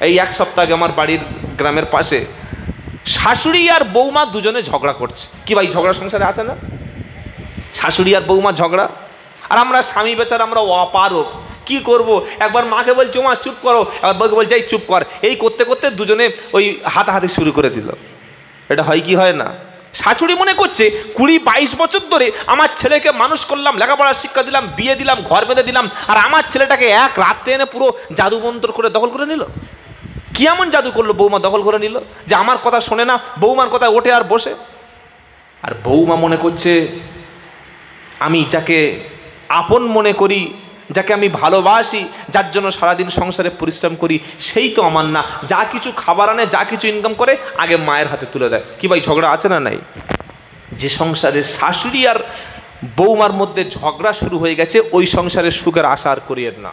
এই এক সপ্তাহ আগে আমার বাড়ির গ্রামের পাশে শাশুড়ি আর বৌমা দুজনে ঝগড়া করছে। কি ভাই, ঝগড়া সংসারে আছে না? শাশুড়ি আর বৌমা ঝগড়া, আর আমরা স্বামী বেচারা আমরা অপারক, কি করব? একবার মাকে বলছি মা চুপ করো, একবার বউকে বলছি এই চুপ কর, এই করতে করতে দুজনে ওই হাতাহাতি শুরু করে দিল। এটা হয় কি হয় না? শাশুড়ি মনে করছে 20-22 বছর ধরে আমার ছেলেকে মানুষ করলাম, লেখাপড়ার শিক্ষা দিলাম, বিয়ে দিলাম, ঘর বেঁধে দিলাম, আর আমার ছেলেটাকে এক রাত্রে এনে পুরো জাদু মন্ত্র করে দখল করে নিল। কি এমন জাদু করলো বৌমা দখল করে নিল যে আমার কথা শোনে না, বৌমার কথা ওঠে আর বসে? আর বৌমা মনে করছে আমি যাকে আপন মনে করি, যাকে আমি ভালোবাসি, যার জন্য সারাদিন সংসারে পরিশ্রম করি, সেই তো আমার না, যা কিছু খাবার আনে, যা কিছু ইনকাম করে আগে মায়ের হাতে তুলে দেয়। কি ভাই, ঝগড়া আছে না নাই? যে সংসারে শাশুড়ি আর বৌমার মধ্যে ঝগড়া শুরু হয়ে গেছে, ওই সংসারে সুখের আশা আর করিয়েন না।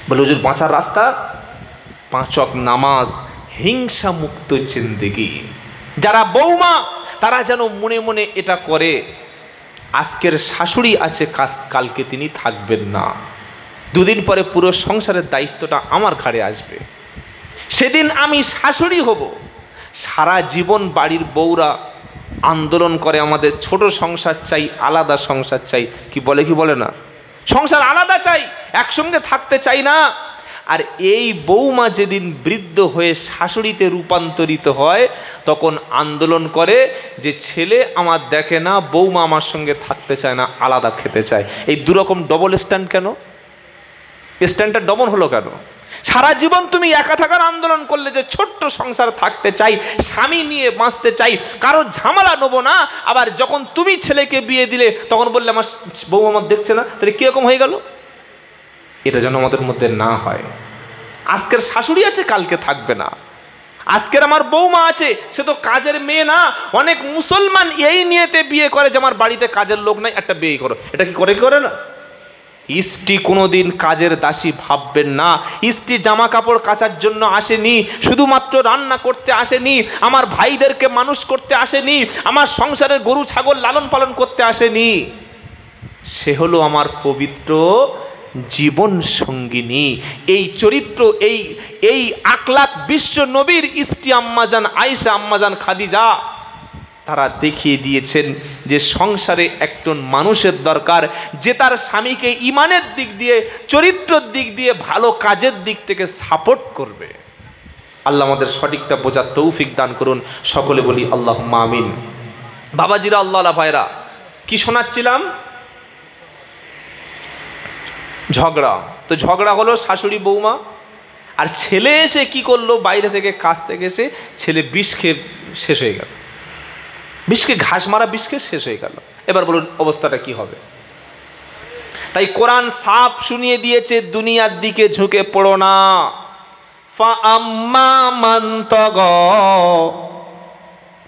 বলে হুজুর বাঁচার রাস্তা 5 ওয়াক্ত নামাজ, হিংসা মুক্ত জিন্দেগি। যারা বৌমা তারা যেন মনে মনে এটা করে, আজকের শাশুড়ি আছে, কালকে তিনি থাকবেন না, দুদিন পরে পুরো সংসারের দায়িত্বটা আমার ঘাড়ে আসবে, সেদিন আমি শাশুড়ি হব। সারা জীবন বাড়ির বউরা আন্দোলন করে আমাদের ছোট সংসার চাই, আলাদা সংসার চাই। কি বলে না, সংসার আলাদা চাই, একসঙ্গে থাকতে চাই না। আর এই বৌমা যেদিন বৃদ্ধ হয়ে শাশুড়িতে রূপান্তরিত হয়, তখন আন্দোলন করে যে ছেলে আমার দেখে না, বৌমা আমার সঙ্গে থাকতে চায় না, আলাদা খেতে চায়। এই দুরকম ডবল স্ট্যান্ড কেন? স্ট্যান্ডটা ডবল হলো কেন? সারা জীবন তুমি একা থাকার আন্দোলন করলে যে ছোট্ট সংসার থাকতে চাই, স্বামী নিয়ে বাঁচতে চাই, কারো ঝামেলা নেবো না, আবার যখন তুমি ছেলেকে বিয়ে দিলে তখন বললে আমার বউ আমার দেখছে না, তাহলে কীরকম হয়ে গেল? এটা যেন আমাদের মধ্যে না হয়। আজকের শাশুড়ি আছে, কালকে থাকবে না। আজকের আমার বৌমা আছে, সে তো কাজের মেয়ে না। অনেক মুসলমান এই নিয়েতে বিয়ে করে যে আমার বাড়িতে কাজের লোক নাই, একটা বিয়ে করো। এটা কি করে না? স্ত্রী কোনোদিন কাজের দাসী ভাববেন না। স্ত্রী জামা কাপড় কাচার জন্য আসেনি, শুধুমাত্র রান্না করতে আসেনি, আমার ভাইদেরকে মানুষ করতে আসেনি, আমার সংসারের গরু ছাগল লালন পালন করতে আসেনি। সে হলো আমার পবিত্র জীবন সঙ্গিনী। এই চরিত্র, এই আকলাক বিশ্ব নবীর স্ত্রী আম্মাজান আয়েশা, আম্মাজান খাদিজা, তারা দেখিয়ে দিয়েছেন যে সংসারে একজন মানুষের দরকার যে তার স্বামীকে ইমানের দিক দিয়ে, চরিত্রের দিক দিয়ে, ভালো কাজের দিক থেকে সাপোর্ট করবে। আল্লাহ আমাদের সঠিকটা বোঝার তৌফিক দান করুন। সকলে বলি আল্লাহুম্মা আমিন। বাবাজিরা, আল্লাহ ভাইরা, কি শোনাচ্ছিলাম? ঝগড়া। তো ঝগড়া হলো শাশুড়ি বৌমা, আর ছেলে এসে কি করলো, বাইরে থেকে কাজ থেকে এসে ছেলে বিষ খেয়ে শেষ হয়ে গেল, বিষকে ঘাস মারা বিষকে শেষ হয়ে গেল। এবার বলুন অবস্থাটা কি হবে? তাই কোরআন সাফ শুনিয়ে দিয়েছে, দুনিয়ার দিকে ঝুঁকে পড়ো না। ফাআম্মা মান তাগা,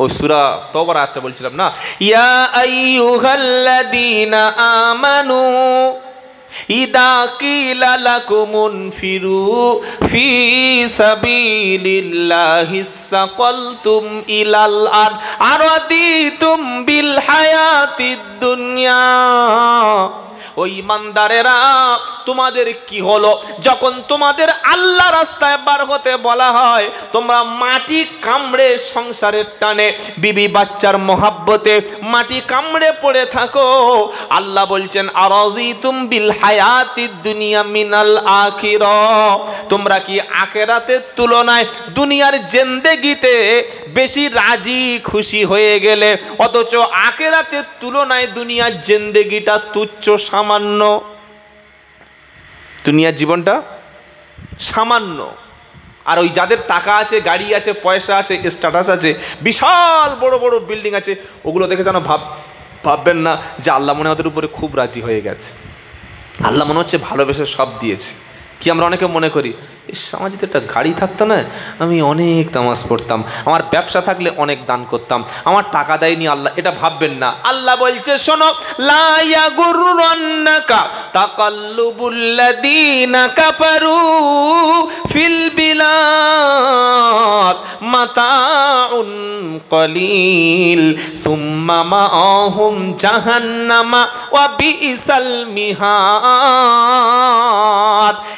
ও সূরা তওবার আয়াতটা বলছিলাম না, ইয়া আইয়ুহাল্লাযীনা আমানু ইদা কিলা লাকুমুনফিরু ফি সাবিলিল্লাহি সাকালতুম ইলাল আরদিতুম বিল হায়াতিদ দুনিয়া। ও ঈমানদারেরা, তোমাদের কি হলো যখন তোমাদের আল্লাহ রাস্তায় বার হতে বলা হয়, তোমরা মাটি কামড়ে সংসারের টানে, বিবি বাচ্চার মহাব্বতে মাটি কামড়ে পড়ে থাকো। আল্লাহ বলছেন আরাযিতুম বিল হায়াতিদ দুনিয়া মিনাল আখিরাহ, তোমরা কি আখিরাতের তুলনায় দুনিয়ার জিন্দেগিতে বেশি রাজি খুশি হয়ে গেলে, অথচ আখিরাতের তুলনায় দুনিয়ার জিন্দেগিটা তুচ্ছ, সামান্য। দুনিয়ার জীবনটা সামান্য। আর ওই যাদের টাকা আছে, গাড়ি আছে, পয়সা আছে, স্ট্যাটাস আছে, বিশাল বড় বড় বিল্ডিং আছে, ওগুলো দেখে যেন ভাববেন না যে আল্লাহ মনে ওদের উপরে খুব রাজি হয়ে গেছে, আল্লাহ মনে হচ্ছে ভালোবেসে সব দিয়েছে। কি আমরা অনেকে মনে করি, আমার যদি একটা গাড়ি থাকতো না, আমি অনেক নামাজ পড়তাম, আমার ব্যবসা থাকলে অনেক দান করতাম, আমার টাকা দেয়নি আল্লাহ। এটা ভাববেন না। আল্লাহ বলছে শোনো, লা ইয়াগুররান্নাকা তাকাল্লুবুল্লাযীনা কাফারু ফিল বিলাদ মাতাউ মাতাউন কলিল সুম্মা মাআহুম জাহান্নামা ওয়া বিইসাল মিহাদ।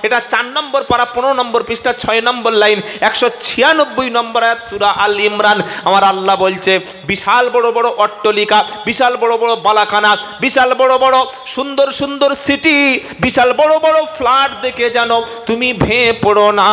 এটা 4 নম্বর পারা 15 নম্বর পৃষ্ঠা 6 নম্বর লাইন 196 নম্বর আয়াত সূরা আল ইমরান। আমার আল্লাহ বলছে বিশাল বড় বড় অট্টালিকা, বিশাল বড় বড় বালাখানা, বিশাল বড় বড় সুন্দর সুন্দর সিটি, বিশাল বড় বড় ফ্ল্যাট দেখে জানো তুমি ভেঙে পড়ো না।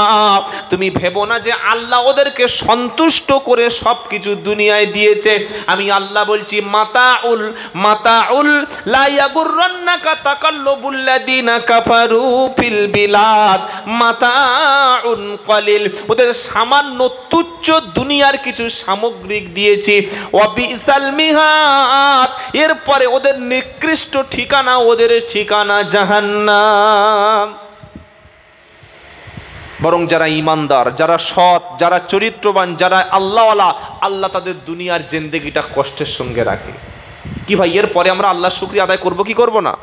তুমি ভেবো না যে আল্লাহ ওদেরকে সন্তুষ্ট করে সবকিছু দুনিয়ায় দিয়েছে। আমি আল্লাহ বলছি মাতাউল মাতাউল লা ইয়াগুররান্নাকা তাকাল্লুবুল্লাযিনা কাফারু ফিল বিলাদ মাতাউন কলিল। ওদের সামান্য তুচ্ছ দুনিয়ার কিছু সামগ্রিক দিয়েছি। ওয়া বিসাল মিহাদ, এরপরে ওদের নিকৃষ্ট ঠিকানা, ওদের ঠিকানা জাহান্নাম। বরং যারা ইমানদার, যারা সৎ, যারা চরিত্রবান, যারা আল্লাহওয়ালা, আল্লাহ তাদের দুনিয়ার জিন্দেগিটা কষ্টের সঙ্গে রাখে। কি ভাই, এরপরে আমরা আল্লাহর শুকরিয়া আদায় করব কি করব না?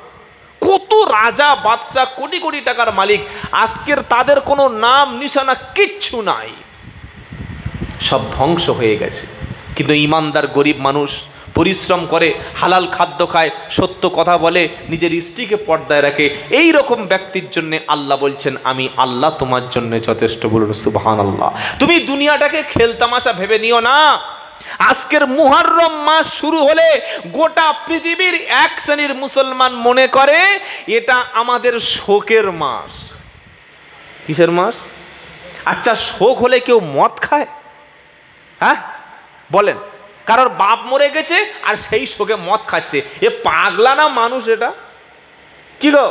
কত রাজা বাদশাহ, কোটি কোটি টাকার মালিক, আজকের তাদের কোনো নাম নিশানা কিচ্ছু নাই, সব ধ্বংস হয়ে গেছে। কিন্তু ইমানদার গরিব মানুষ পরিশ্রম করে, হালাল খাদ্য খায়, সত্য কথা বলে, নিজের স্ত্রীকে পর্দায় রাখে, এই রকম ব্যক্তির জন্য আল্লাহ বলছেন আমি আল্লাহ তোমার জন্য যথেষ্ট। বলুন সুবহানাল্লাহ। তুমি দুনিয়াটাকে খেলতামাশা ভেবে নিও না। আজকের মুহররম মাস শুরু হলে গোটা পৃথিবীর এক শ্রেণীর মুসলমান মনে করে এটা আমাদের শোকের মাস। কিসের মাস? আচ্ছা, শোক হলে কেউ মদ খায়? হ্যাঁ বলেন, কারোর বাপ মরে গেছে আর সেই শোকে মদ খাচ্ছে, এ পাগলা না মানুষ? এটা কি গো?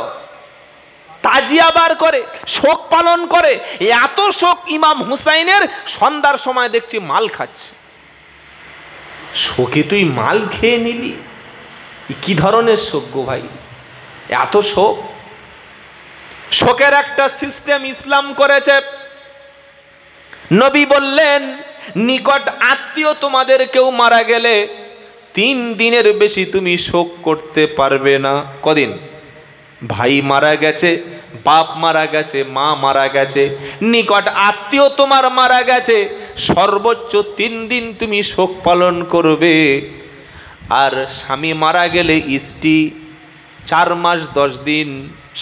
তাজিয়া বার করে, শোক পালন করে। এত শোক ইমাম হুসাইনের, সন্ধ্যার সময় দেখছি মাল খাচ্ছে। শোকে তুই মাল খেয়ে নিলি, কি ধরনের শোক গো ভাই? এত শোক। শোকের একটা সিস্টেম ইসলাম করেছে। নবী বললেন নিকট আত্মীয় তোমাদের কেউ মারা গেলে 3 দিনের বেশি তুমি শোক করতে পারবে না। কদিন? ভাই মারা গেছে, বাপ মারা গেছে, মা মারা গেছে, নিকট আত্মীয় তোমার মারা গেছে, সর্বোচ্চ 3 দিন তুমি শোক পালন করবে। আর স্বামী মারা গেলে স্ত্রী 4 মাস 10 দিন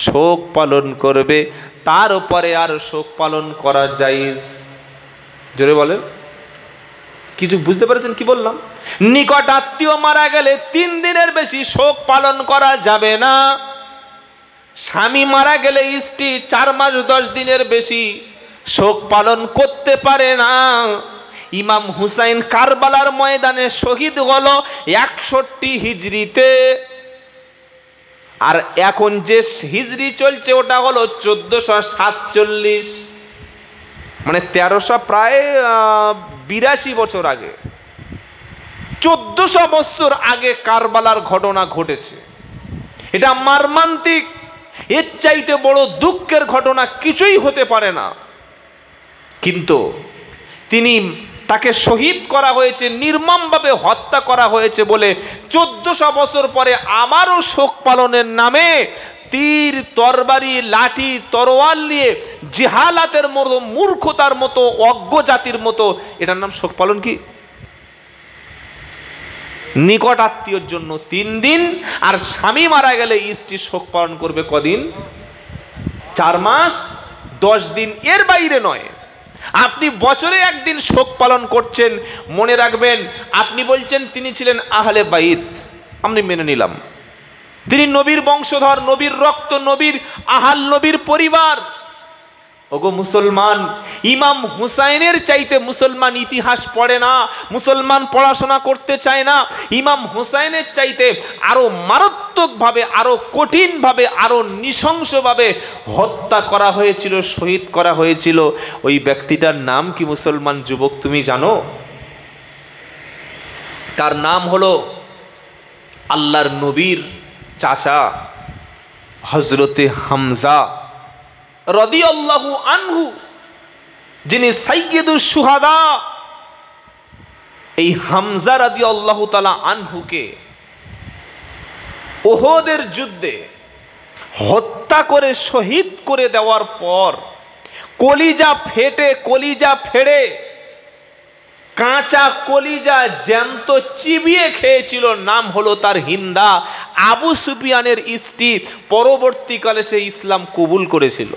শোক পালন করবে, তার উপরে আর শোক পালন করা জায়েজ। জোরে বলেন, কিছু বুঝতে পেরেছেন কি বললাম? নিকট আত্মীয় মারা গেলে 3 দিনের বেশি শোক পালন করা যাবে না। স্বামী মারা গেলে স্ত্রী 4 মাস 10 দিনের বেশি শোক পালন করতে পারে না। ইমাম হুসাইন কারবালার ময়দানে শহীদ হলো 61 হিজরিতে, আর এখন যে হিজরি চলছে ওটা হলো 1447, মানে 1300 প্রায় 82 বছর আগে, 1400 বছর আগে কারবালার ঘটনা ঘটেছে। এটা মর্মান্তিক, এর চাইতে বড় দুঃখের ঘটনা কিছুই হতে পারে না। কিন্তু তাকে শহীদ করা হয়েছে, নির্মমভাবে হত্যা করা হয়েছে বলে 1400 বছর পরে আমারও শোক পালনের নামে তীর, তরবারি, লাঠি, তরোয়াল নিয়ে জিহালাতের মতো, মূর্খতার মতো, অজ্ঞ জাতির মতো, এটার নাম শোক পালন? কি? নিকট আত্মীয়র জন্য 3 দিন, আর স্বামী মারা গেলে স্ত্রী শোক পালন করবে কদিন? 4 মাস 10 দিন, এর বাইরে নয়। আপনি বছরে একদিন শোক পালন করছেন, মনে রাখবেন আপনি বলছেন তিনি ছিলেন আহলে বাইত, আমি মেনে নিলাম, তিনি নবীর বংশধর, নবীর রক্ত, নবীর আহাল, নবীর পরিবার। ওগো মুসলমান, ইমাম হুসাইনের চাইতে মুসলমান ইতিহাস পড়ে না, মুসলমান পড়াশোনা করতে চায় না। ইমাম হুসাইনের চাইতে আরো মারাত্মকভাবে, আরো কঠিনভাবে, আরো নৃশংসভাবে হত্যা করা হয়েছিল, শহীদ করা হয়েছিল। ওই ব্যক্তিটার নাম কি মুসলমান যুবক তুমি জানো? তার নাম হলো আল্লাহর নবীর চাচা হযরতে হামজা রাদিয়াল্লাহু আনহু, যিনি সাইয়্যিদুশ শুহাদা। এই হামজা রাদিয়াল্লাহু তাআলা আনহুকে উহুদের যুদ্ধে হত্যা করে শহীদ করে দেওয়ার পর কলিজা ফেটে, কলিজা ফেড়ে কাঁচা কলিজা জ্যান্ত চিবিয়ে খেয়েছিল, নাম হলো তার হিন্দা। আবু সুফিয়ানের স্ত্রী, পরবর্তীকালে সে ইসলাম কবুল করেছিল।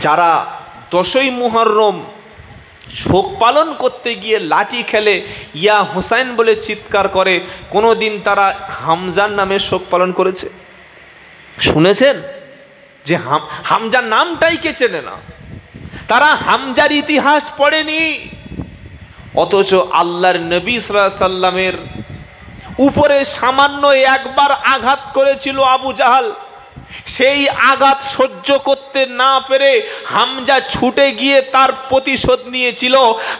যারা 10ই মুহররম শোক পালন করতে গিয়ে লাঠি খেলে, ইয়া হুসাইন বলে চিৎকার করে, কোনোদিন তারা হামজার নামে শোক পালন করেছে? শুনেছেন? যে হামজার নামটাই কে চেনে না? তারা হামজার ইতিহাস পড়েনি। অথচ আল্লাহর নবী সাল্লাল্লাহু আলাইহি সাল্লামের উপরে সামান্য একবার আঘাত করেছিল আবু জাহাল। সেই আঘাত সহ্য করতে না পেরে হামজা ছুটে গিয়ে তার প্রতিশোধ নিয়েছিল।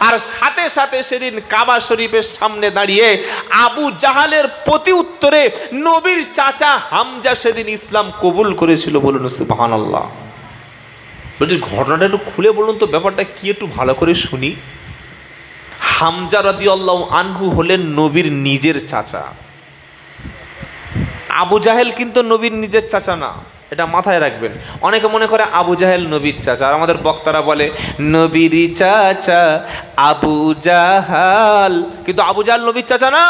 আর সাথে সাথে সেদিন কাবা শরীফের সামনে দাঁড়িয়ে আবু জাহালের প্রতি উত্তরে নবীর চাচা হামজা সেদিন ইসলাম কবুল করেছিল। বলুন সুবহানাল্লাহ। বলছি ঘটনাটা একটু খুলে বলুন তো, ব্যাপারটা কি একটু ভালো করে শুনি। হামজা রাদিয়াল্লাহু আনহু হলেন নবীর নিজের চাচা। আবু জাহেল কিন্তু নবীর নিজের চাচা না, এটা মাথায় রাখবেন। অনেকে মনে করে আবু জাহেল নবীর চাচা, আর আমাদের বক্তারা বলে নবীর চাচা আবু জাহাল, কিন্তু আবু জাহাল নবীর চাচা না।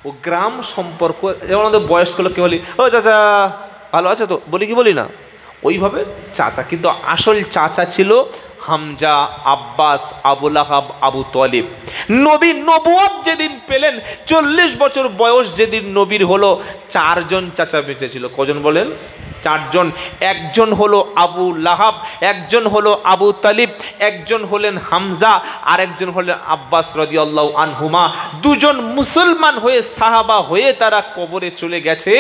ও গ্রাম সম্পর্ক, যেমন আমাদের বয়স্ক লোককে বলি ও চাচা ভালো আছে তো, বলি কি বলি না, ওইভাবে চাচা। কিন্তু আসল চাচা ছিল হামজা, আব্বাস, আবুল আহাব, আবু তালিব। নবী নবুয়ত যেদিন পেলেন, 40 বছর বয়স যেদিন নবীর হলো, 4 জন চাচা বেঁচে ছিল। কজন বলেন? 4 জন। একজন হলো আবু লাহাব, একজন হলো আবু তালিব, একজন হলেন হামজা, আর একজন হলেন আব্বাস রাদিয়াল্লাহু আনহুমা। 2 জন মুসলমান হয়ে সাহাবা হয়ে তারা কবরে চলে গেছে,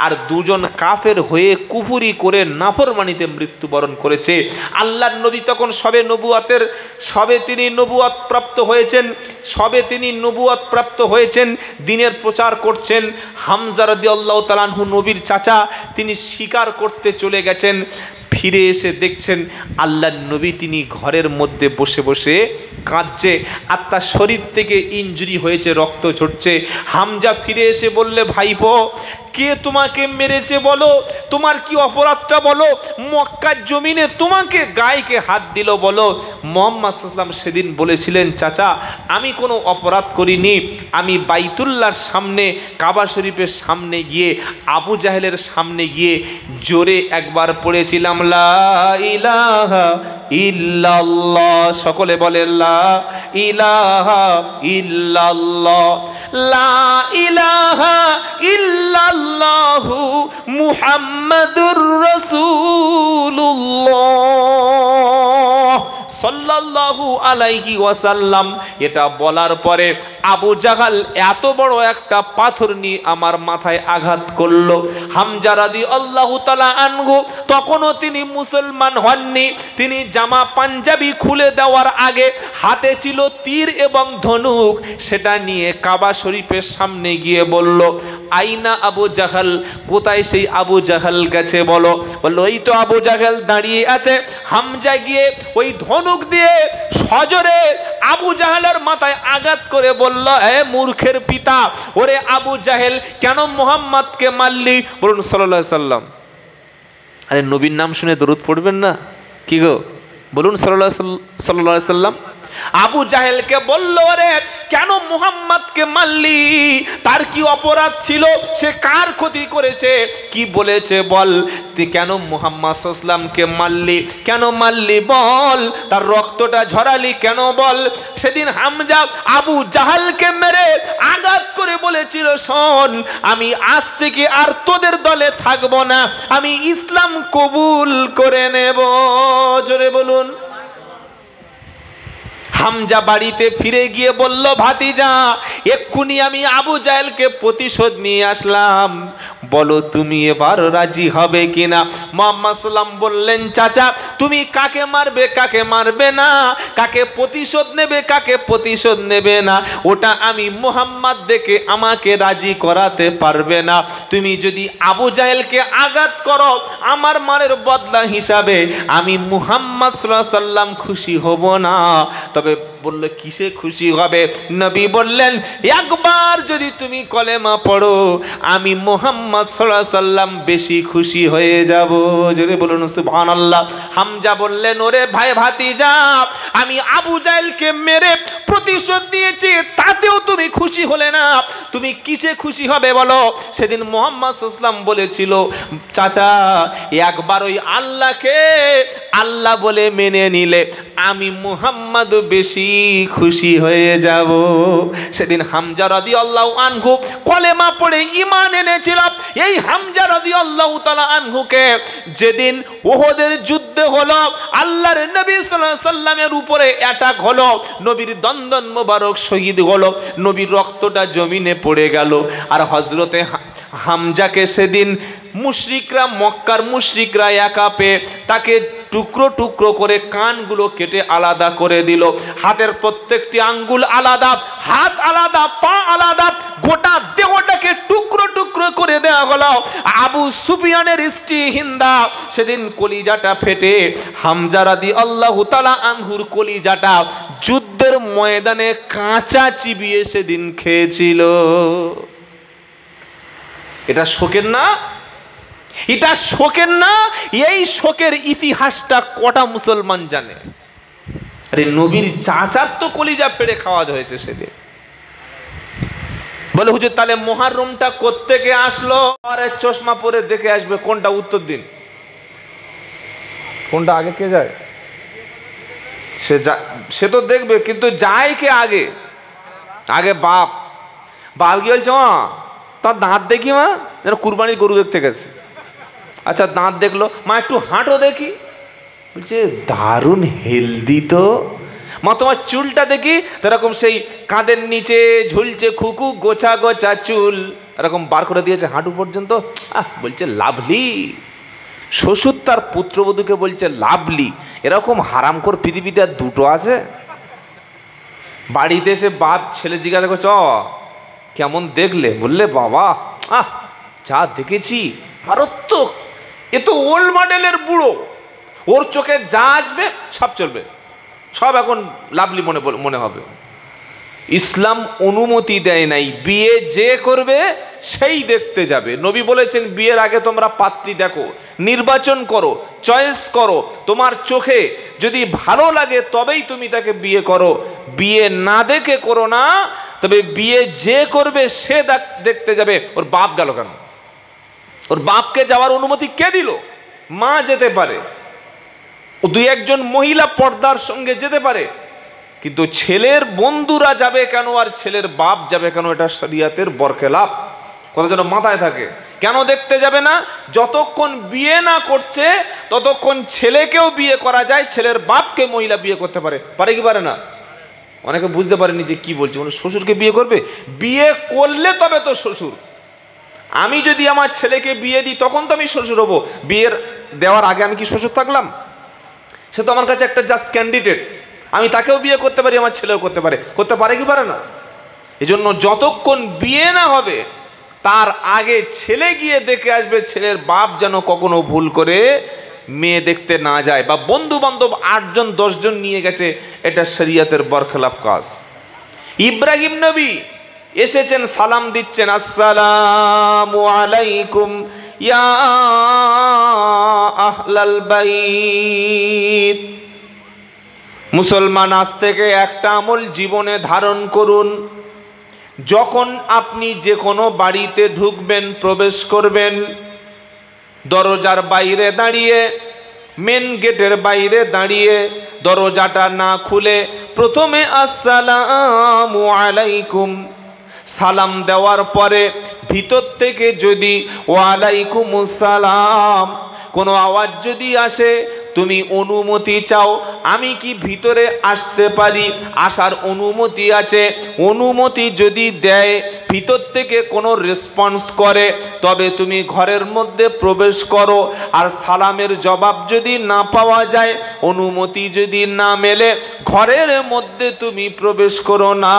আর 2 জন কাফের হয়ে কুফরি করে নাফরমানিতে মৃত্যুবরণ করেছে। আল্লাহর নবী তখন সবে তিনি নবুয়ত প্রাপ্ত হয়েছেন, দিনের প্রচার করছেন। হামজা রাদিয়াল্লাহু তাআলা আনহু নবীর চাচা, তিনি শিকার করতে চলে গেছেন। ফিরে এসে দেখছেন আল্লাহর নবী তিনি ঘরের মধ্যে বসে বসে কাঁদছে, আর তার শরীর থেকে ইনজুরি হয়েছে, রক্ত ঝরছে। হামজা ফিরে এসে বললে, ভাইপো কে তোমাকে মেরেছে বলো, তোমার কি অপরাধটা বলো, মক্কার জমিনে তোমাকে গায়েকে হাত দিল বলো। মুহাম্মদ সাল্লাল্লাহু আলাইহি ওয়াসাল্লাম সেদিন বলেছিলেন, চাচা আমি কোনো অপরাধ করিনি, আমি বাইতুল্লাহর সামনে, কাবা শরীফের সামনে গিয়ে, আবু জাহেলের সামনে গিয়ে জোরে একবার পড়েছিলাম লা ইলাহা ইল্লাল্লাহ। সকলে বলে লা ইলাহা ইল্লাল্লাহ, লা ইলাহা ইল্লাল্লাহু মুহাম্মাদুর রাসূলুল্লাহ সাল্লাল্লাহু আলাইহি ওয়াসাল্লাম। এটা বলার পরে আবু জাহাল এত বড় একটা পাথর নিয়ে আমার মাথায় আঘাত করলো। হামজা রাদিয়াল্লাহু তাআলা আনহু তখনও তিনি মুসলমান হননি। তিনি জামা পাঞ্জাবি খুলে দেওয়ার আগে হাতে ছিল তীর এবং ধনুক, সেটা নিয়ে কাবা শরীফের সামনে গিয়ে বলল, আইনা আবু জাহাল, কোথায় সেই আবু জাহাল গেছে বলো। বললো এই তো আবু জাহাল দাঁড়িয়ে আছে। হামজা গিয়ে ওই ধনুক দিয়ে সজোরে আবু জাহেলের মাথায় আঘাত করে বলল, এ মূর্খের পিতা, ওরে আবু জাহেল কেন মুহাম্মদকে মারলি? বলুন সাল্লাল্লাহু আলাইহি সাল্লাম। আরে নবীর নাম শুনে দরুদ পড়বেন না? কি গো বলুন সাল্লাল্লাহু আলাইহি সাল্লাম। আবু জাহেলকে বলল, রে কেন মুহাম্মদকে মারলি? তার কি অপরাধ ছিল? সে কার ক্ষতি করেছে? কি বলেছে বল? তুই কেন মুহাম্মদ সাল্লাল্লাহু আলাইহি সাল্লামকে মারলি? কেন মারলি বল? তার রক্তটা ঝরালি কেন বল? সেদিন হামজা আবু জাহালকে মেরে আঘাত করে বলেছিল, শোন আমি আজ থেকে আর তোদের দলে থাকবো না, আমি ইসলাম কবুল করে নেব। জোরে বলুন। হামজা বাড়িতে ফিরে গিয়ে বলল, ভাতিজা এক্ষুনি আমি আবু জাহেলকে প্রতিশোধ নিয়ে আসলাম, বলো তুমি এবার রাজি হবে কিনা? মুহাম্মদ সাল্লাম বললেন, চাচা তুমি কাকে মারবে কাকে মারবে না, কাকে প্রতিশোধ নেবে কাকে প্রতিশোধ নেবে না, ওটা আমি মুহাম্মদ দেখে আমাকে রাজি করাতে পারবে না। তুমি যদি আবু জাহেলকে আঘাত করো আমার মারের বদলা হিসাবে, আমি মুহাম্মদ সাল্লাল্লাহু আলাইহি সাল্লাম খুশি হব না। তবে হবে। বললে কিসে খুশি হবে? নবী বললেন, একবার যদি তুমি কলেমা পড়ো আমি মুহাম্মদ সাল্লাল্লাহু আলাইহি সাল্লাম বেশি খুশি হয়ে যাব। জোরে বলুন সুবহানাল্লাহ। হামজা বললেন, ওরে ভাই ভাতিজা, আমি আবু জাহেলকে মেরে প্রতিশোধ দিয়েছি, তাতেও তুমি খুশি হলে না, তুমি কিসে খুশি হবে বলো? সেদিন মুহাম্মদ সাল্লাল্লাহু আলাইহি সাল্লাম বলেছিল, চাচা একবার ওই আল্লাহকে আল্লাহ বলে মেনে নিলে আমি মুহাম্মদ বেশি খুশি হয়ে যাব। সেদিন হামজা রাদিয়াল্লাহু আনহু কলেমা পড়ে ঈমান এনেছিল। এই হামজা রাদিয়াল্লাহু তাআলা আনহুকে যেদিন উহুদের যুদ্ধ হলো, আল্লাহর নবী সাল্লাল্লাহু আলাইহি সাল্লামের উপরে অ্যাটাক হলো, নবীর দন্দন মোবারক শহীদ হলো, নবীর রক্তটা জমিনে পড়ে গেল। আর হযরতে হামজাকে সেদিন মুশরিকরা, মক্কার মুশরিকরা একা পেয়ে তাকে টুকরো টুকরো করে কানগুলো কেটে আলাদা করে দিল। হাতের প্রত্যেকটি আঙ্গুল আলাদা, হাত আলাদা, পা আলাদা, গোটা দেহটাকে টুকরো টুকরো করে দেওয়া হলো। আবু সুফিয়ানের স্ত্রী হিন্দা সেদিন কলিজাটা ফেটে, হামজা রাদিয়াল্লাহু তাআলা আনহুর কলিজাটা যুদ্ধের ময়দানে কাঁচা চিবিয়ে সেদিন খেয়েছিল। এটা শোকের না? এটা শোকের না? এই শোকের ইতিহাসটা কটা মুসলমান জানে? আরে নবীর চাচার তো কলিজা পেড়ে খাওয়া হয়েছে সেদিন। বলে হুজুর তাহলে মুহররমটা কোত্থেকে আসলো? আরে চশমা পরে দেখে আসবে, কোনটা? উত্তর দিন, কোনটা আগে কে যায়? সে তো দেখবে, কিন্তু যায় কে আগে? আগে বাপ। বাপ কি বলছে, মা তার দাঁত দেখি, মা যেন কুরবানির গরু দেখতে গেছে। আচ্ছা দাঁত দেখলো, মা একটু হাঁটো দেখি। বলছে দারুণ হেলদি তো। মা তোমার চুলটা দেখি। এরকম সেই কাঁধের নিচে ঝুলছে খুকু গোছা গোছা চুল, এরকম বার করে দিয়েছে হাঁটু পর্যন্ত। বলছে লাভলি। শ্বশুর তার পুত্রবধূকে বলছে লাভলি। এরকম হারামখোর পৃথিবীতে আর দুটো আছে? বাড়িতে এসে বাপ ছেলে জিজ্ঞাসা করছে, কেমন দেখলে? বললে বাবা যা দেখেছি মারাত্মক। এ তো ওল্ড মডেলের বুড়ো, ওর চোখে যা আসবে সব চলবে, সব এখন লাভলি মনে হবে। ইসলাম অনুমতি দেয় নাই বিয়ে যে করবে সেই দেখতে যাবে। নবী বলেছেন বিয়ের আগে তোমরা পাত্রী দেখো, নির্বাচন করো, চয়েস করো, তোমার চোখে যদি ভালো লাগে তবেই তুমি তাকে বিয়ে করো, বিয়ে না দেখে করো না। তবে বিয়ে যে করবে সে দেখতে যাবে। ওর বাপ গেল কেন? ওর বাপকে যাওয়ার অনুমতি কে দিল? মা যেতে পারে, ও দুই একজন মহিলা পর্দার সঙ্গে যেতে পারে, কিন্তু ছেলের বন্ধুরা যাবে কেন আর ছেলের বাপ যাবে কেন? এটা শরিয়তের বরখেলাপ। কথা যেন মাথায় থাকে। কেন দেখতে যাবে না? যতক্ষণ বিয়ে না করছে ততক্ষণ ছেলেকেও বিয়ে করা যায়, ছেলের বাপকে মহিলা বিয়ে করতে পারে। পারে কি পারে না? অনেকে বুঝতে পারেনি যে কি বলছে। মানে শ্বশুরকে বিয়ে করবে? বিয়ে করলে তবে তো শ্বশুর। আমি যদি আমার ছেলেকে বিয়ে দিই তখন তো আমি শ্বশুর হব। বিয়ের দেওয়ার আগে আমি কি শ্বশুর থাকলাম? সে তো আমার কাছে একটা জাস্ট ক্যান্ডিডেট। আমি তাকেও বিয়ে করতে পারি, আমার ছেলেও করতে পারে। করতে পারে কি পারে না? এজন্য যতক্ষণ বিয়ে না হবে তার আগে ছেলে গিয়ে দেখে আসবে, ছেলের বাপ যেন কখনো ভুল করে মেয়ে দেখতে না যায়। বা বন্ধু বান্ধব 8 জন 10 জন নিয়ে গেছে, এটা শরিয়তের বরখেলাপ কাজ। ইব্রাহিম নবী এসেছেন, সালাম দিচ্ছেন, আসসালামু আলাইকুম ইয়া আহলাল বাইত। মুসলমান আজ থেকে একটা আমল জীবনে ধারণ করুন। যখন আপনি যে কোনো বাড়িতে ঢুকবেন, প্রবেশ করবেন, দরজার বাইরে দাঁড়িয়ে, মেন গেটের বাইরে দাঁড়িয়ে দরজাটা না খুলে প্রথমে আসসালামু আলাইকুম সালাম দেওয়ার পরে ভিতর থেকে যদি ওয়ালাইকুমুস সালাম কোনো আওয়াজ যদি আসে, তুমি অনুমতি চাও, আমি কি ভিতরে আসতে পারি? আসার অনুমতি আছে। অনুমতি যদি দেয়, ভিতর থেকে কোনো রেসপন্স করে, তবে তুমি ঘরের মধ্যে প্রবেশ করো। আর সালামের জবাব যদি না পাওয়া যায়, অনুমতি যদি না মেলে, ঘরের মধ্যে তুমি প্রবেশ করো না।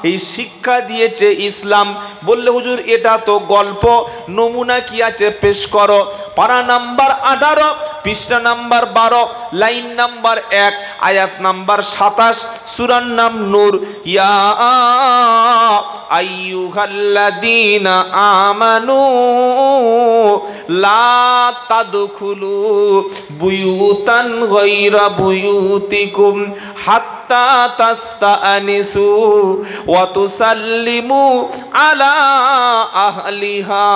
এই শিক্ষা দিয়েছে ইসলাম। বললে হুজুর এটা তো গল্প, নমুনা কি আছে পেশ করো। পারা নাম্বার 18, পৃষ্ঠা নাম্বার 12, লাইন নাম্বার 1 আয়াত নাম্বার 27 সূরার নাম নূর। ইয়া আইয়ুহাল্লাযীনা আমানু লা তাদখুলু বুয়ুতান গায়রা বুয়ুতিকুম হাত্তা তাস্তানিসু ওয়া তুসাল্লিমু আলা আহলিহা।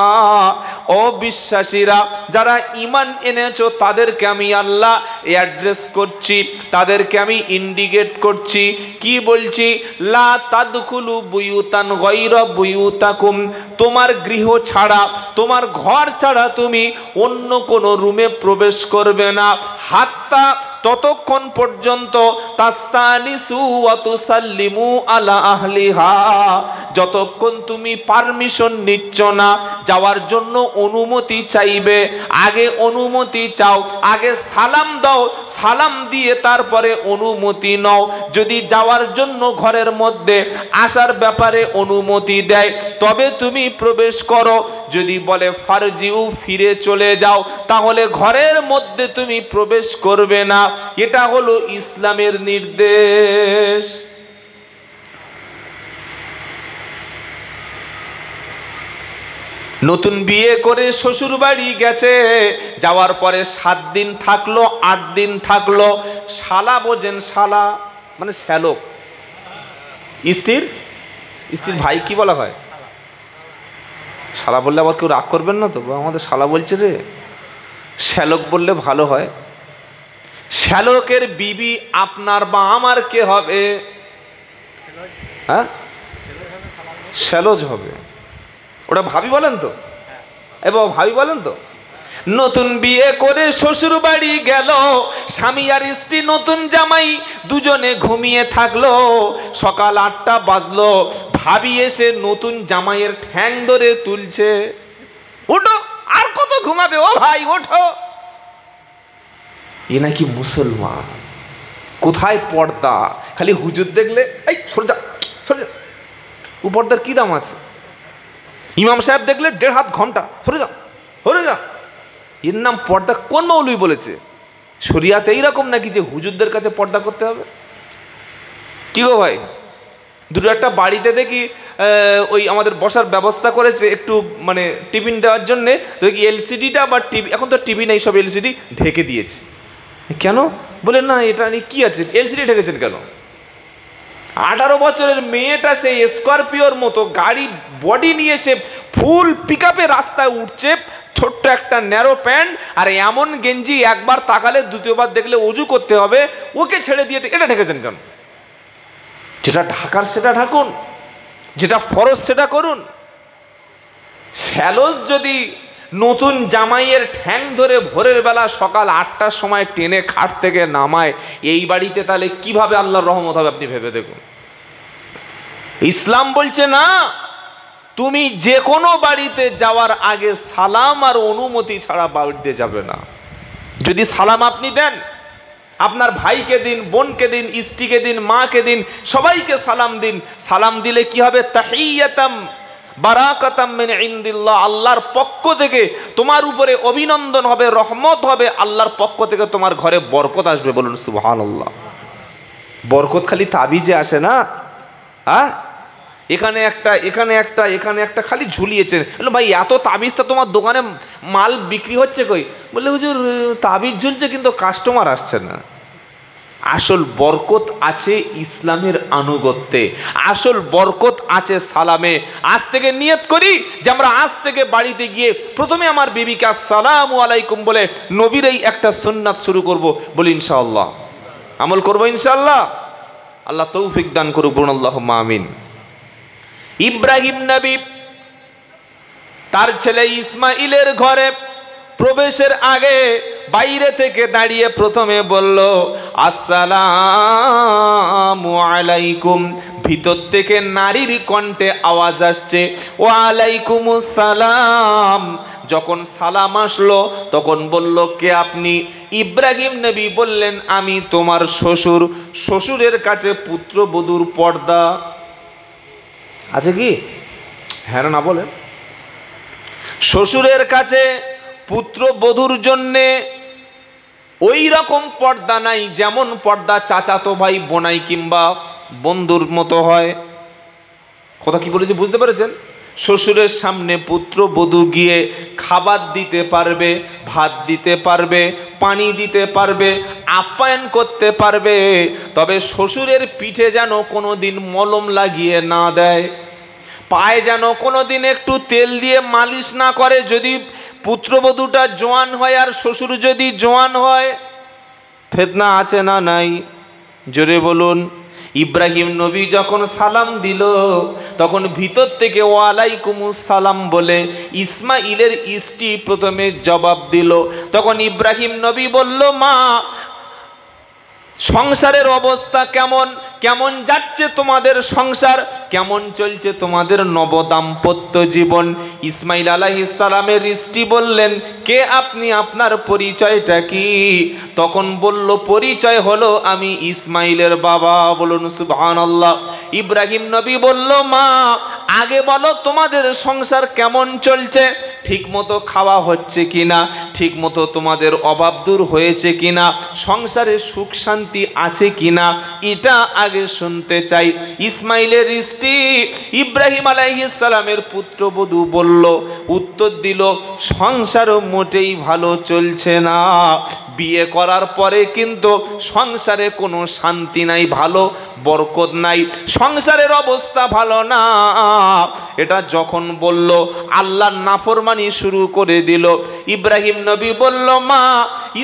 ও বিশ্বাসীরা, যারা ঈমান এনেছো তাদেরকে আমি আল্লাহ অ্যাড্রেস করছি, তাদেরকে আমি ইন্ডিকেট করছি। কি বলছি? লা তাদখুলু বুয়ুতান গায়রা বুয়ুতাকুম, তোমার গৃহ ছাড়া, তোমার ঘর ছাড়া তুমি অন্য কোন রুমে প্রবেশ করবে না। হাত্তা, ততক্ষণ পর্যন্ত, তাস্তানিসু ওয়া তুসাল্লিমু আলা আহলিহা, যতক্ষণ তুমি পারমিশন নিচ্ছ না, যাওয়ার জন্য অনুমতি চাইবে। আগে অনুমতি চাও, আগে সালাম দাও, সালাম দিয়ে তারপরে অনুমতি নাও। যদি যাওয়ার জন্য ঘরের মধ্যে আসার ব্যাপারে অনুমতি দেয় তবে তুমি প্রবেশ করো। যদি বলে ফারজিউ, ফিরে চলে যাও, তাহলে ঘরের মধ্যে তুমি প্রবেশ করবে না। এটা হলো ইসলামের নির্দেশ। নতুন বিয়ে করে শ্বশুর বাড়ি গেছে, যাওয়ার পরে 7 দিন থাকলো, 8 দিন থাকলো, শালা বোঝেন, শালা মানে শ্যালক, স্ত্রীর ভাই কি বলা হয়? শালা বললে আবার কেউ রাগ করবেন না তো, আমাদের শালা বলছে রে। শ্যালক বললে ভালো হয়। শ্যালকের বিবি আপনার বা আমার কে হবে? হ্যাঁ, শ্যালজ হবে। ওটা ভাবি বলেন তো, এবার ভাবি বলেন তো। নতুন বিয়ে করে শ্বশুর বাড়ি গেল, স্বামী আর স্ত্রী নতুন জামাই দুজনে ঘুমিয়ে থাকলো। সকাল 8টা বাজলো, ভাবি এসে নতুন জামাইয়ের ঠ্যাং ধরে তুলছে, ওঠো, আর কত ঘুমাবে, ও ভাই ওঠো। এ নাকি মুসলমান, কোথায় পর্দা? খালি হুজুর দেখলে এই সরে যা, সরে যা। ও পর্দার কি দাম আছে? ইমাম সাহেব দেখলে 1.5 হাত ঘন্টা, সরে যা, সরে যা। এর নাম পর্দা? কোন মৌলবী বলেছে? শরিয়াতে এইরকম নাকি যে হুজুরদের কাছে পর্দা করতে হবে? কি গো ভাই, দুটো একটা বাড়িতে দেখি ওই আমাদের বসার ব্যবস্থা করেছে একটু, মানে টিফিন দেওয়ার জন্যে, তো এলসিডিটা বা টিভি, এখন তো টিভি নেই, সব এলসিডি ঢেকে দিয়েছে। কেন? বলে না এটা নিয়ে কি আছে, এলসিডি ঢেকেছেন কেন? 18 বছরের মেয়েটা সেই স্করপিওর মতো গাড়ি বডি নিয়ে সে ফুল পিকআপে রাস্তায় উঠছে, ছোট্ট একটা ন্যারো প্যান্ট আর এমন গেঞ্জি, একবার তাকালে দ্বিতীয়বার দেখলে অজু করতে হবে, ওকে ছেড়ে দিয়ে এটা ঢেকেছেন কেন? যেটা ঢাকার সেটা ঢাকুন, যেটা ফরজ সেটা করুন। শ্যালজ যদি নতুন জামাইয়ের ঠ্যাং ধরে ভোরের বেলা সকাল 8টার সময় টেনে খাট থেকে নামায় এই বাড়িতে, তাহলে কিভাবে আল্লাহর রহমত হবে আপনি ভেবে দেখুন। ইসলাম বলছে না, তুমি যে কোনো বাড়িতে যাওয়ার আগে সালাম আর অনুমতি ছাড়া বাড়িতে যাবে না। যদি সালাম আপনি দেন, আপনার ভাইকে দিন, বোনকে দিন, স্ত্রীকে দিন, মাকে দিন, সবাইকে সালাম দিন। সালাম দিলে কি হবে? তাহিয়াতাম বারাকাতাম মিন ইনদিল্লাহ, আল্লাহর পক্ষ থেকে তোমার উপরে অভিনন্দন হবে, রহমত হবে, আল্লাহর পক্ষ থেকে তোমার ঘরে বরকত আসবে। বলুন সুবহানাল্লাহ। বরকত খালি তাবিজে আসে না। এখানে একটা, এখানে একটা, এখানে একটা খালি ঝুলিয়েছেন। বললো ভাই এত তাবিজটা তোমার দোকানে মাল বিক্রি হচ্ছে কই? বললে হুজুর তাবিজ ঝুলছে কিন্তু কাস্টমার আসছে না। আসল বরকত আছে ইসলামের আনুগত্যে, আসল বরকত আছে সালামে। আজ থেকে নিয়ত করি যে আমরা আজ থেকে বাড়িতে গিয়ে প্রথমে আমার বিবিকে আসসালামু আলাইকুম বলে নবীর এই একটা সুন্নাত শুরু করব। বলি ইনশাআল্লাহ আমল করবো ইনশাআল্লাহ। আল্লাহ তৌফিক দান করুক, বলুন আল্লাহুম্মা আমিন। ইব্রাহিম নবী তার ছেলে ইসমাইলের ঘরে প্রবেশের আগে বাইরে থেকে দাঁড়িয়ে প্রথমে বলল আসসালামু আলাইকুম। ভিতর থেকে নারীর কণ্ঠে আওয়াজ আসছে ওয়া আলাইকুমুস সালাম। যখন সালাম আসলো তখন বলল কে আপনি? ইব্রাহিম নবী বললেন আমি তোমার শ্বশুর। শ্বশুরের কাছে পুত্রবধূর পর্দা আছে কি? হ্যাঁ না বলেন। শ্বশুরের কাছে পুত্রবধূর জন্যে ওই রকম পর্দা নাই যেমন পর্দা চাচাতো ভাই বোনাই কিংবা বন্ধুর মতো হয়। কথা কি বলেছি বুঝতে পেরেছেন? শ্বশুরের সামনে পুত্রবধূ গিয়ে খাবার দিতে পারবে, ভাত দিতে পারবে, পানি দিতে পারবে, আপ্যায়ন করতে পারবে, তবে শ্বশুরের পিঠে যেন কোনোদিন মলম লাগিয়ে না দেয়, পায়ে যেন কোনোদিন একটু তেল দিয়ে মালিশ না করে। যদি পুত্রবধূটা জোয়ান হয় আর শ্বশুর যদি জোয়ান হয়, ফিতনা আছে না নাই? জোরে বলুন। ইব্রাহিম নবী যখন সালাম দিল তখন ভিতর থেকে ওয়ালাইকুমুস সালাম বলে ইসমাইলের স্ত্রী প্রথমে জবাব দিল। তখন ইব্রাহিম নবী বলল, মা সংসারের অবস্থা কেমন? কেমন যাচ্ছে তোমাদের সংসার? কেমন চলছে তোমাদের নবদাম্পত্য জীবন? ইসমাইল আলাইহিস সালামের স্ত্রী বললেন, কে আপনি, আপনার পরিচয়টা কি? তখন বলল, পরিচয় হলো আমি ইসমাইলের বাবা। বলুন সুবহানাল্লাহ। ইব্রাহিম নবী বলল, মা আগে বলো তোমাদের সংসার কেমন চলছে, ঠিক মতো খাওয়া হচ্ছে কিনা, ঠিক মতো তোমাদের অভাব দূর হয়েছে কিনা, সংসারে সুখ শান্তি আছে কিনা, এটা আগে শুনতে চাই। ইসমাইলের স্ত্রী ইব্রাহিম আলাইহিস সালামের পুত্রবধূ বলল, উত্তর দিল, সংসারও মোটেই ভালো চলছে না। বিয়ে করার পরে কিন্তু সংসারে কোনো শান্তি নাই, ভালো বরকত নাই, সংসারের অবস্থা ভালো না। এটা যখন বলল আল্লাহর নাফরমানি শুরু করে দিল। ইব্রাহিম নবী বলল, মা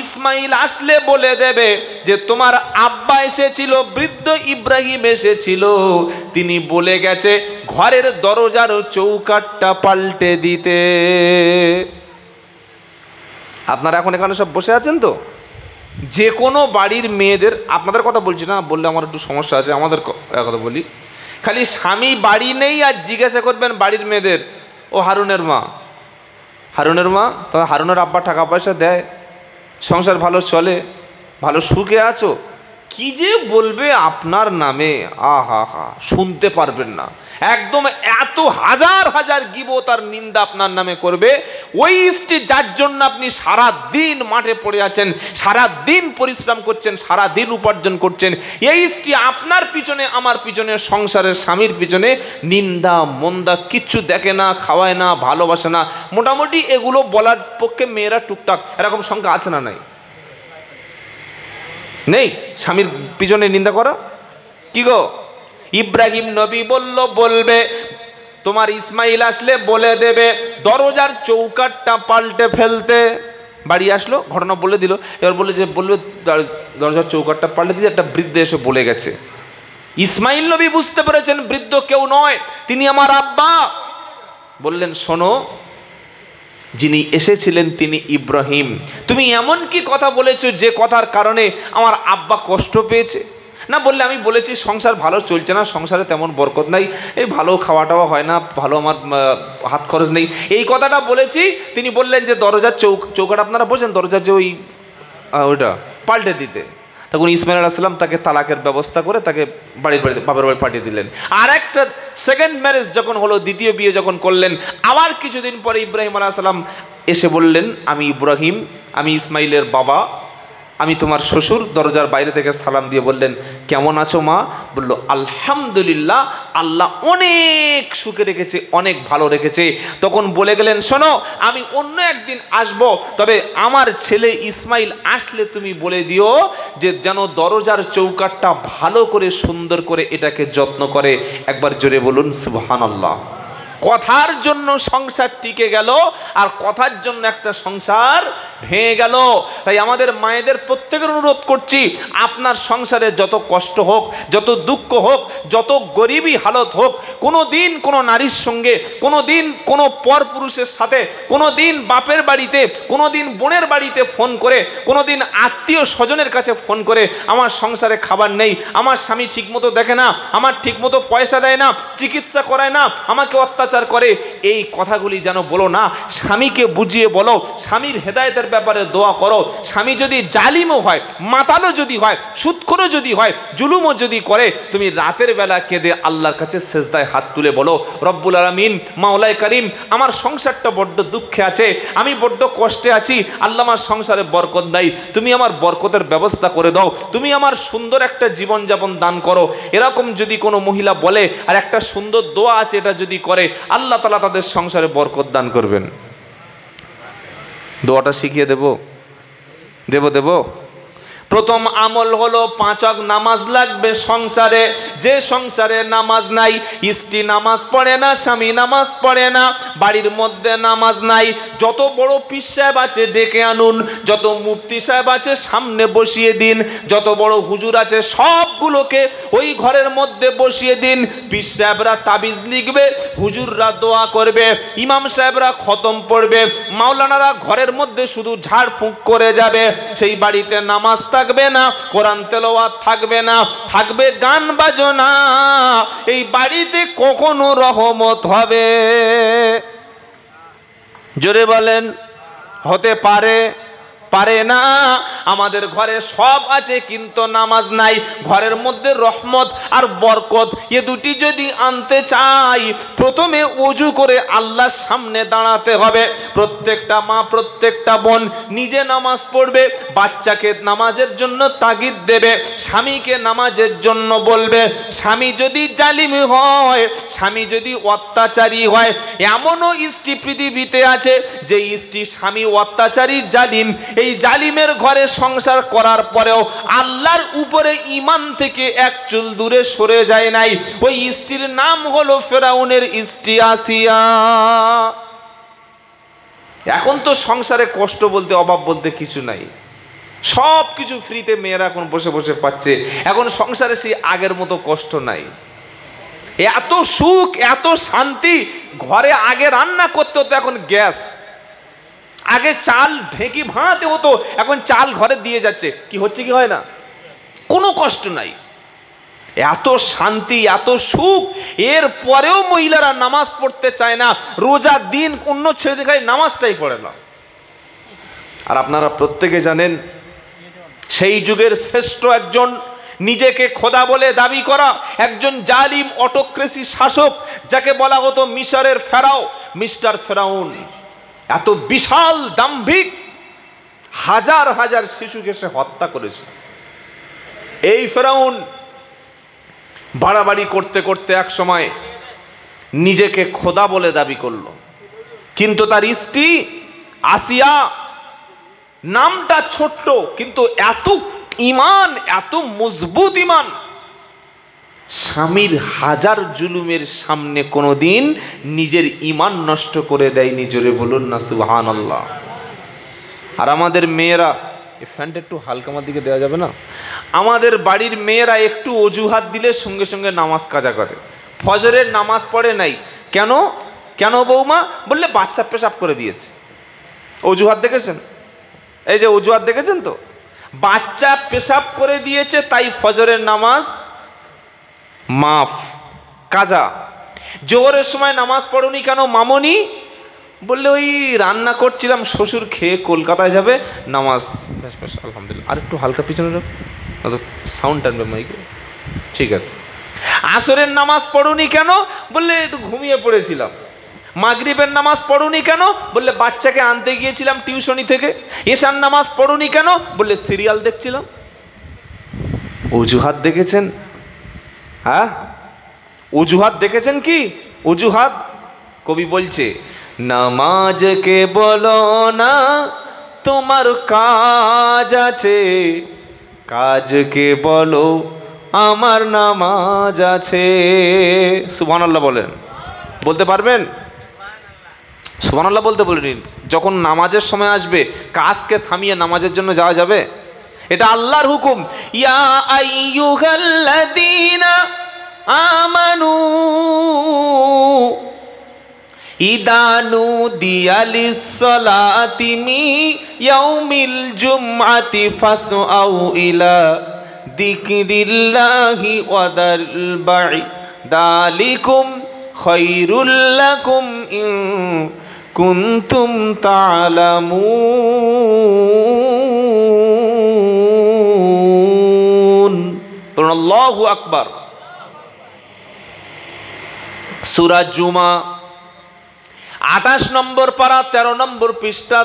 ইসমাইল আসলে বলে দেবে যে তোমার আব্বা এসেছিল, বৃদ্ধ ইব্রাহিম এসেছিল, তিনি বলে গেছে ঘরের দরজার চৌকাঠটা পাল্টে দিতে। আপনারা এখন এখানে সব বসে আছেন তো? যে কোনো বাড়ির মেয়েদের, আপনাদের কথা বলছি না, বললে আমার একটু সমস্যা আছে, আমাদের কথা বলি। খালি স্বামী বাড়ি নেই আর জিজ্ঞাসা করবেন বাড়ির মেয়েদের, ও হারুনের মা, হারুনের মা, তবে হারুনের আব্বা টাকা পয়সা দেয়, সংসার ভালো চলে, ভালো সুখে আছো, কি যে বলবে আপনার নামে, আহা হা, শুনতে পারবেন না। একদম এত হাজার হাজার গীবত আর নিন্দা আপনার নামে করবে। ওই স্ত্রী যার জন্য আপনি সারা দিন মাঠে পড়ে আছেন, সারা দিন পরিশ্রম করছেন, সারা দিন উপার্জন করছেন, এই স্ত্রী আপনার পিছনে আমার পিছনে সংসারের স্বামীর পিছনে নিন্দা মন্দা কিচ্ছু দেখে না, খাওয়ায় না, ভালোবাসে না। মোটামুটি এগুলো বলার পক্ষে মেয়েরা টুকটাক, এরকম সংখ্যা আছে না নাই? নেই স্বামীর পিছনে নিন্দা করা? কি গো? ইব্রাহিম নবী বলল, বলবে তোমার ইসমাইল আসলে বলে দেবে দরজার চৌকাঠটা পাল্টে ফেলতে। বাড়ি আসলো, ঘটনা বলে দিল। এবার বলে যে বলবে দরজার চৌকাঠটা পাল্টে দিয়ে একটা বৃদ্ধ এসে বলে গেছে। ইসমাইল নবী বুঝতে পেরেছেন বৃদ্ধ কেউ নয়, তিনি আমার আব্বা। বললেন, শোনো, যিনি এসেছিলেন তিনি ইব্রাহিম। তুমি এমন কি কথা বলেছো যে কথার কারণে আমার আব্বা কষ্ট পেয়েছে? না বললে আমি বলেছি সংসার ভালো চলছে না, সংসারে তেমন বরকত নাই, এই ভালো খাওয়া টাওয়া হয় না, ভালো আমার হাত খরচ নেই, এই কথাটা বলেছি। তিনি বললেন যে দরজার চৌকাঠ আপনারা বোঝেন, দরজার যে ওইটা পাল্টে দিতে। তখন ইসমাইল আলাইহিস সালাম তাকে তালাকের ব্যবস্থা করে তাকে বাবার বাড়ি পাঠিয়ে দিলেন। আর একটা সেকেন্ড ম্যারেজ যখন হলো, দ্বিতীয় বিয়ে যখন করলেন, আবার কিছুদিন পরে ইব্রাহিম আলাইহিস সালাম এসে বললেন, আমি ইব্রাহিম, আমি ইসমাইলের বাবা, আমি তোমার শ্বশুর। দরজার বাইরে থেকে সালাম দিয়ে বললেন, কেমন আছো মা? বলল, আলহামদুলিল্লাহ, আল্লাহ অনেক সুখে রেখেছে, অনেক ভালো রেখেছে। তখন বলে গেলেন, শোনো, আমি অন্য একদিন আসব, তবে আমার ছেলে ইসমাইল আসলে তুমি বলে দিও যে যেন দরজার চৌকাঠটা ভালো করে সুন্দর করে এটাকে যত্ন করে। একবার জোরে বলুন সুবহানাল্লাহ। কথার জন্য সংসার টিকে গেল, আর কথার জন্য একটা সংসার ভেঙে গেল। তাই আমাদের মায়েদের প্রত্যেকের অনুরোধ করছি, আপনার সংসারে যত কষ্ট হোক, যত দুঃখ হোক, যত গরিবী হালত হোক, কোনো দিন কোনো নারীর সঙ্গে, কোনো দিন কোনো পর পুরুষের সাথে, কোনো দিন বাপের বাড়িতে, কোনো দিন বোনের বাড়িতে ফোন করে, কোনো দিন আত্মীয় স্বজনের কাছে ফোন করে, আমার সংসারে খাবার নেই, আমার স্বামী ঠিকমতো দেখে না, আমার ঠিকমতো পয়সা দেয় না, চিকিৎসা করায় না, আমাকে অত্যাচার অত্যাচার করে, এই কথাগুলি যেন বলো না। স্বামীকে বুঝিয়ে বলো, স্বামীর হেদায়েতের ব্যাপারে দোয়া করো। স্বামী যদি জালিমও হয়, মাতালও যদি হয়, সুদখোরও যদি হয়, জুলুমও যদি করে, তুমি রাতের বেলা কেঁদে আল্লাহর কাছে সেজদায় হাত তুলে বলো, রব্বুল আলামিন, মাওলাই করিম, আমার সংসারটা বড্ড দুঃখে আছে, আমি বড্ড কষ্টে আছি, আল্লাহ আমার সংসারে বরকত নাই, তুমি আমার বরকতের ব্যবস্থা করে দাও, তুমি আমার সুন্দর একটা জীবনযাপন দান করো। এরকম যদি কোনো মহিলা বলে আর একটা সুন্দর দোয়া আছে এটা যদি করে, আল্লাহ তাআলা তাদের সংসারে বরকত দান করবেন। দোয়াটা শিখিয়ে দেব। প্রথম আমল হলো 5 ওয়াক্ত নামাজ লাগবে সংসারে। যে সংসারে নামাজ নাই, স্ত্রী নামাজ পড়ে না, স্বামী নামাজ পড়ে না, বাড়ির মধ্যে নামাজ নাই, যত বড় পীর সাহেব আছে ডেকে আনুন, যত মুফতি সাহেব আছে সামনে বসিয়ে দিন, যত বড় হুজুর আছে সবগুলোকে ওই ঘরের মধ্যে বসিয়ে দিন। পীর সাহেবরা তাবিজ লিখবে, হুজুররা দোয়া করবে, ইমাম সাহেবরা খতম পড়বে, মাওলানারা ঘরের মধ্যে শুধু ঝাড়ফুঁক করে যাবে। সেই বাড়িতে নামাজ থাকবে না, কোরআন তেলাওয়াত থাকবে না, থাকবে গান বাজনা। এই বাড়িতে কখনো রহমত হবে? জোরে বলেন, হতে পারে না। আমাদের ঘরে সব আছে কিন্তু নামাজ নাই। ঘরের মধ্যে রহমত আর বরকত এ দুটি যদি আনতে চাই, প্রথমে ওযু করে আল্লাহর সামনে দাঁড়াতে হবে। প্রত্যেকটা মা, প্রত্যেকটা বোন নিজে নামাজ পড়বে, বাচ্চাকে নামাজের জন্য তাগিদ দেবে, স্বামীকে নামাজের জন্য বলবে। স্বামী যদি জালিম হয়, স্বামী যদি অত্যাচারী হয়, এমনও স্ত্রী পৃথিবীতে আছে যে স্ত্রী স্বামী অত্যাচারী, জালিম, এই জালিমের ঘরে সংসার করার পরেও আল্লাহর উপরে ঈমান থেকে এক চুল দূরে সরে যায় নাই। ওই স্ত্রীর নাম হলো ফেরাউনের স্ত্রী আসিয়া। এখন তো সংসারে কষ্ট বলতে, অভাব বলতে কিছু নাই, সব কিছু ফ্রিতে মেয়েরা এখন বসে বসে পাচ্ছে। এখন সংসারে সেই আগের মতো কষ্ট নাই, এত সুখ, এত শান্তি। ঘরে আগে রান্না করতে হতো, এখন গ্যাস। আগে চাল ঢেঁকি ভাঙাতে হতো, এখন চাল ঘরে দিয়ে যাচ্ছে। কি হচ্ছে, কি হয় না, কোনো কষ্ট নাই। এত শান্তি, এত সুখ, এর পরেও মহিলারা নামাজ পড়তে চায় না। রোজা দিন অন্য ছেড়ে দিয়ে খালি নামাজটাই পড়ে না। আর আপনারা প্রত্যেকে জানেন, সেই যুগের শ্রেষ্ঠ একজন, নিজেকে খোদা বলে দাবি করা একজন জালিম অটোক্রেসি শাসক, যাকে বলা হতো মিশরের ফেরাও, মিস্টার ফেরাউন। এত বিশাল দাম্ভিক, হাজার হাজার শিশুকে সে হত্যা করেছে। এই ফেরাউন বাড়াবাড়ি করতে করতে এক সময় নিজেকে খোদা বলে দাবি করলো। কিন্তু তার স্ত্রী আসিয়া, নামটা ছোট্ট কিন্তু এত ঈমান, এত মজবুত ঈমান, স্বামীর হাজার জুলুমের সামনে কোনোদিন নিজের ঈমান নষ্ট করে দেয়নি। জোরে বলুন না সুবহানাল্লাহ। আর আমাদের মেয়েরা, এই ফ্যানটা একটু হালকা আমার দিকে দেওয়া যাবে না? আমাদের বাড়ির মেয়েরা একটু অজুহাত দিলে সঙ্গে সঙ্গে নামাজ কাজা করে। ফজরের নামাজ পড়ে নাই, কেন বৌমা? বললে বাচ্চা পেশাব করে দিয়েছে। অজুহাত দেখেছেন? এই যে অজুহাত দেখেছেন তো, বাচ্চা পেশাব করে দিয়েছে তাই ফজরের নামাজ মাফ, কাজা। জোহরের সময় নামাজ পড়ুনি কেন মামনি? বললে ওই রান্না করছিলাম, শ্বশুর খেয়ে কলকাতায় যাবে, নামাজ। আলহামদুলিল্লাহ। আর একটু হালকা পিছনে সাউন্ড টানবে মাইকে, ঠিক আছে। আসরের নামাজ পড়ুনি কেন? বললে একটু ঘুমিয়ে পড়েছিলাম। মাগরিবের নামাজ পড়ুনি কেন? বললে বাচ্চাকে আনতে গিয়েছিলাম টিউশনি থেকে। এশার নামাজ পড়ুনি কেন? বললে সিরিয়াল দেখছিলাম। অজুহাত দেখেছেন? হ্যাঁ, অজুহাত দেখেছেন কি? অজুহাত। কবি বলছে, নামাজকে বলো না তোমার কাজ আছে, কাজকে বলো আমার নামাজ আছে। সুবহানাল্লাহ বলেন, বলতে পারবেন? সুবহানাল্লাহ বলতে বলিনি। যখন নামাজের সময় আসবে, কাজকে থামিয়ে নামাজের জন্য যাওয়া যাবে? এটা আল্লাহর হুকুম। ইয়া আইয়ুহাল্লাযীনা আমানু ইযা নুদিয়া লিস-সালাতি মিন ইয়াউমিল জুমআতি ফাসআউ ইলা যিকরিল্লাহি ওয়া দারুল বা'i যালিকুম খায়রুল লাকুম ইন কুনতুম তা'লামুন। আল্লাহু আকবার। সূরা জুমা 28 নম্বর পারা 13 নম্বর পৃষ্ঠা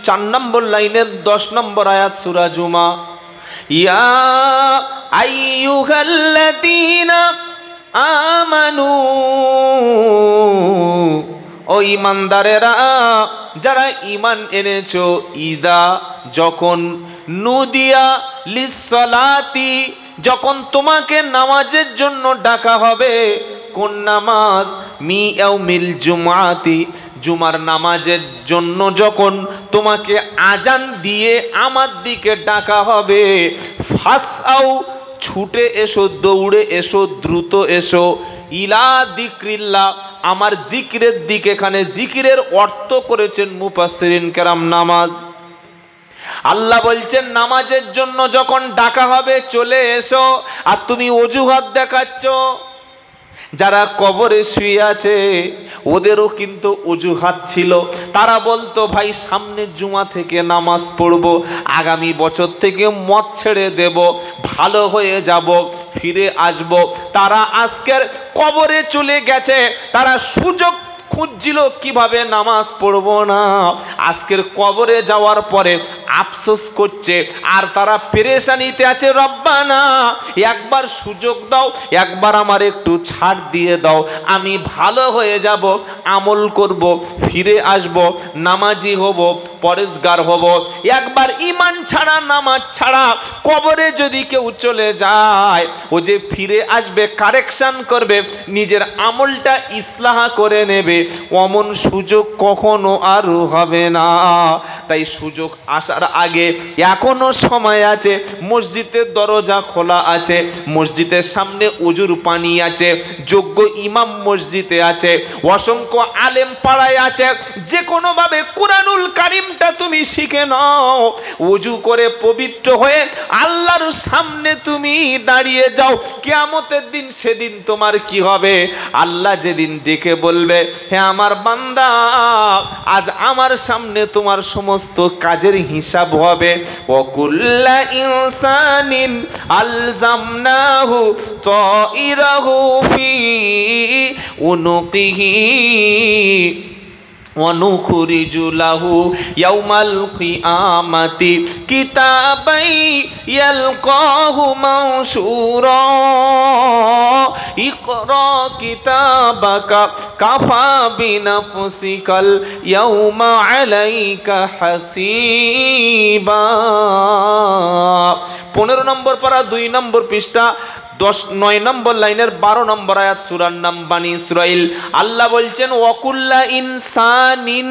4 নম্বর লাইনের 10 নম্বর আয়াত সূরা জুমা। ইয়া আইয়ুহাল্লাযীনা আমানু, ও ঈমানদারেরা যারা ঈমান এনেছো, ইদা যখন, নুদিয়া লিসসালাতি যখন তোমাকে নামাজের জন্য ডাকা হবে। কোন নামাজ? মি ইয়াউমিল জুমআতি, জুমার নামাজের জন্য যখন তোমাকে আজান দিয়ে আমার দিকে ডাকা হবে। ফাসআউ ছুটে এসো, দৌড়ে এসো, দ্রুত এসো। ইলা যিকরিল্লাহ, আমার জিকিরের দিকে। এখানে জিকিরের অর্থ করেছেন মুফাসসিরিন কেরাম নামাজ। আল্লাহ বলছেন নামাজের জন্য যখন ডাকা হবে চলে এসো। আর তুমি অজুহাত দেখাচ্ছ। যারা কবরে শুয়ে আছে ওদেরও কিন্তু অজুহাত ছিল। তারা বলতো ভাই সামনের জুমা থেকে নামাজ পড়বো, আগামী বছর থেকে মদ ছেড়ে দেব, ভালো হয়ে যাব, ফিরে আসব। তারা আজকের কবরে চলে গেছে, তারা সুযোগ খুঁজছিল কিভাবে নামাজ পড়বো না। আজকের কবরে যাওয়ার পরে আফসোস করছে, আর তারা পেরেশানিতে আছে। রব্বানা একবার সুযোগ দাও, একবার আমার একটু ছাড় দিয়ে দাও, আমি ভালো হয়ে যাব, আমল করব, ফিরে আসব, নামাজি হব, পরেশগার হব। একবার ঈমান ছাড়া, নামাজ ছাড়া কবরে যদি কেউ চলে যায়, ও যে ফিরে আসবে, কারেকশন করবে, নিজের আমলটা ইসলাহ করে নেবে, অমন সুযোগ কখনো আর হবে না। তাই সুযোগ আসার আগে এখনো সময় আছে। মসজিদের দরজা খোলা আছে, মসজিদের সামনে উজুর পানি আছে, যোগ্য ইমাম মসজিদে আছে, অসংখ্য আলেম পাড়ায় আছে। যে কোনো ভাবে কুরআনুল কারীমটা তুমি শিখে নাও, ওযু করে পবিত্র হয়ে আল্লাহর সামনে তুমি দাঁড়িয়ে যাও। কিয়ামতের দিন সেদিন তোমার কি হবে? আল্লাহ যেদিন ডেকে বলবে, হে আমার বান্দা, আজ আমার সামনে তোমার সমস্ত কাজের হিসাব হবে। ওয়াকুল্লা ইনসানিন আলজামনাহু তাইরাহু ফি উনুকিহি ওয়ানুখরিজু লাহু ইয়াউমাল কিয়ামাতি কিতাবাই ইয়ালকাহু মানশুরা ইকরা কিতাবাকা কাফা বিনাফসিকাল ইয়াউমা আলাইকা হাসিবা। 15 নম্বর পারা 2 নম্বর পৃষ্ঠা 9 নম্বর লাইনের 12 নম্বর আয়াত, সূরার নাম বানী ইসরাইল। আল্লাহ বলছেন ওয়াকুল্লা ইনসানিন,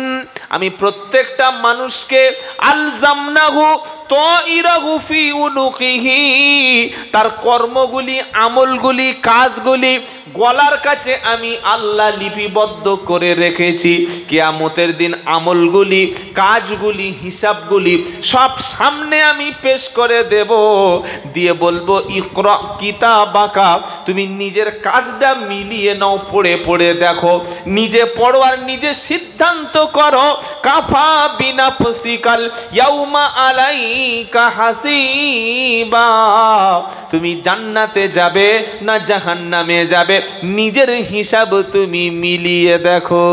আমি প্রত্যেকটা মানুষকে আলজামনাহু তাইরাহু ফি উনুকিহি, তার কর্মগুলি, আমলগুলি, কাজগুলি গলার কাছে আমি আল্লাহ লিপিবদ্ধ করে রেখেছি। কিয়ামতের দিন আমলগুলি, কাজগুলি, হিসাবগুলি সব সামনে আমি পেশ করে দেব, দিয়ে বলবো ইকরা কিতাবাকা, তুমি নিজের কাজটা মিলিয়ে নাও, পড়ে পড়ে দেখো, নিজে পড়ো আর নিজে সিদ্ধান্ত করো। কাফা বিনাফসিকাল ইয়াউমা আলাইকা হাসিবা, তুমি জান্নাতে যাবে না জাহান্নামে যাবে, নিজের হিসাব তুমি মিলিয়ে দেখো।